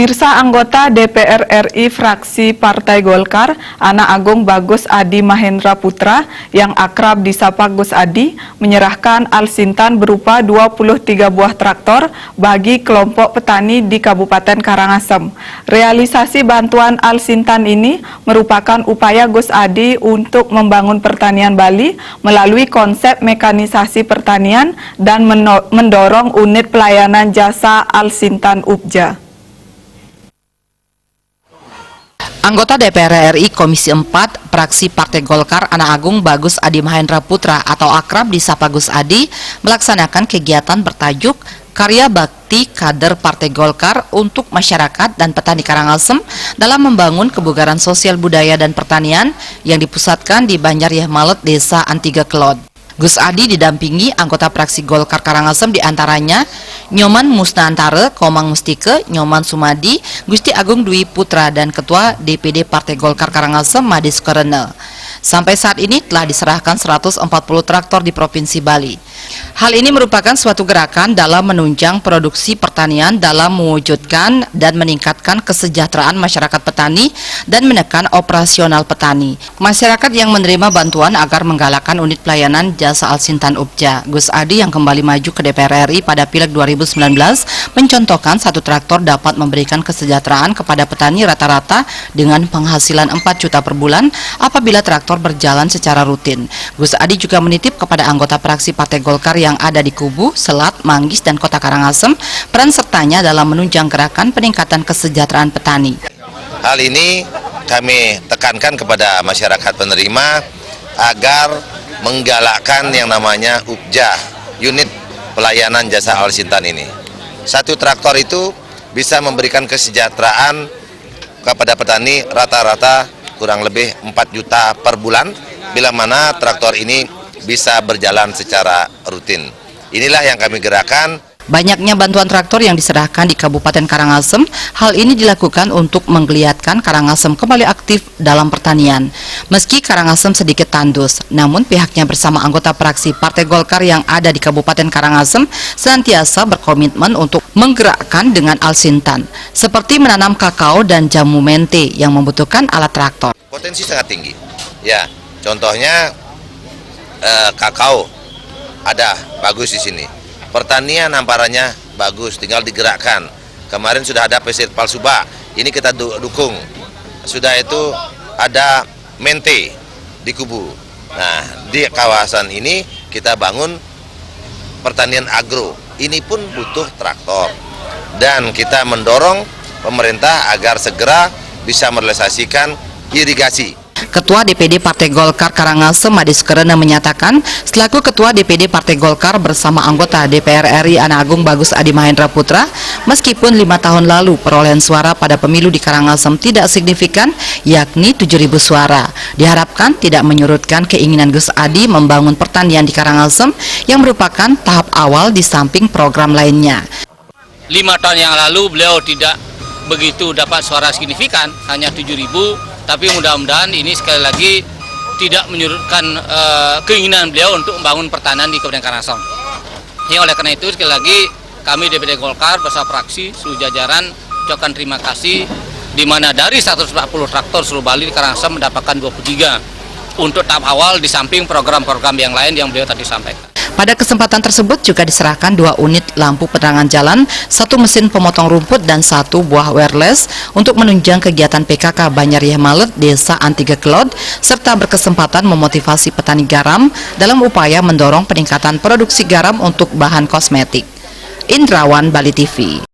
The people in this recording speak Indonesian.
Pemirsa, anggota DPR RI fraksi Partai Golkar, Anak Agung Bagus Adi Mahendra Putra, yang akrab disapa Gus Adi, menyerahkan Al-Sintan berupa 23 buah traktor bagi kelompok petani di Kabupaten Karangasem. Realisasi bantuan Al-Sintan ini merupakan upaya Gus Adi untuk membangun pertanian Bali melalui konsep mekanisasi pertanian dan mendorong unit pelayanan jasa Al-Sintan Ubja. Anggota DPR RI Komisi 4 fraksi Partai Golkar Anak Agung Bagus Adi Mahendra Putra atau akrab disapa Gus Adi melaksanakan kegiatan bertajuk Karya Bakti Kader Partai Golkar untuk Masyarakat dan Petani Karangasem dalam membangun kebugaran sosial budaya dan pertanian yang dipusatkan di Banjaryah Malet, Desa Antiga Kelod. Gus Adi didampingi anggota fraksi Golkar Karangasem diantaranya Nyoman Musnantare, Komang Mustike, Nyoman Sumadi, Gusti Agung Dwi Putra, dan Ketua DPD Partai Golkar Karangasem Madis Korene. Sampai saat ini telah diserahkan 140 traktor di Provinsi Bali. Hal ini merupakan suatu gerakan dalam menunjang produksi pertanian dalam mewujudkan dan meningkatkan kesejahteraan masyarakat petani dan menekan operasional petani. Masyarakat yang menerima bantuan agar menggalakkan unit pelayanan jasa Al-Sintan Ubja. Gus Adi yang kembali maju ke DPR RI pada Pileg 2019 mencontohkan satu traktor dapat memberikan kesejahteraan kepada petani rata-rata dengan penghasilan 4 juta per bulan apabila traktor berjalan secara rutin. Gus Adi juga menitip kepada anggota fraksi Partai Golkar yang ada di Kubu, Selat, Manggis, dan Kota Karangasem peran sertanya dalam menunjang gerakan peningkatan kesejahteraan petani. Hal ini kami tekankan kepada masyarakat penerima agar menggalakkan yang namanya UPJA, unit pelayanan jasa Al-Sintan ini. Satu traktor itu bisa memberikan kesejahteraan kepada petani rata-rata kurang lebih 4 juta per bulan, bila mana traktor ini bisa berjalan secara rutin. Inilah yang kami gerakan. Banyaknya bantuan traktor yang diserahkan di Kabupaten Karangasem, hal ini dilakukan untuk menggeliatkan Karangasem kembali aktif dalam pertanian. Meski Karangasem sedikit tandus, namun pihaknya bersama anggota fraksi Partai Golkar yang ada di Kabupaten Karangasem senantiasa berkomitmen untuk menggerakkan dengan Al-Sintan, seperti menanam kakao dan jamu mente yang membutuhkan alat traktor. Potensi sangat tinggi. Ya, contohnya kakao ada bagus di sini. Pertanian hamparannya bagus, tinggal digerakkan. Kemarin sudah ada festival Subak, ini kita dukung. Sudah itu ada mente di Kubu. Nah, di kawasan ini kita bangun pertanian agro. Ini pun butuh traktor. Dan kita mendorong pemerintah agar segera bisa merealisasikan irigasi. Ketua DPD Partai Golkar Karangasem Madis Korene menyatakan, selaku Ketua DPD Partai Golkar bersama anggota DPR RI Anak Agung Bagus Adi Mahendra Putra, meskipun 5 tahun lalu perolehan suara pada pemilu di Karangasem tidak signifikan, yakni 7.000 suara, diharapkan tidak menyurutkan keinginan Gus Adi membangun pertanian di Karangasem yang merupakan tahap awal di samping program lainnya. 5 tahun yang lalu beliau tidak begitu dapat suara signifikan, hanya 7.000. Tapi mudah-mudahan ini sekali lagi tidak menyurutkan keinginan beliau untuk membangun pertanian di Kabupaten Karangasem. Ya, oleh karena itu sekali lagi kami DPD Golkar bersama fraksi seluruh jajaran ucapkan terima kasih, di mana dari 140 traktor seluruh Bali di Karangasem mendapatkan 23 untuk tahap awal di samping program-program yang lain yang beliau tadi sampaikan. Pada kesempatan tersebut juga diserahkan 2 unit lampu penerangan jalan, 1 mesin pemotong rumput, dan 1 buah wireless untuk menunjang kegiatan PKK Banjaryah Malet, Desa Antiga Kelod, serta berkesempatan memotivasi petani garam dalam upaya mendorong peningkatan produksi garam untuk bahan kosmetik. Indrawan, Bali TV.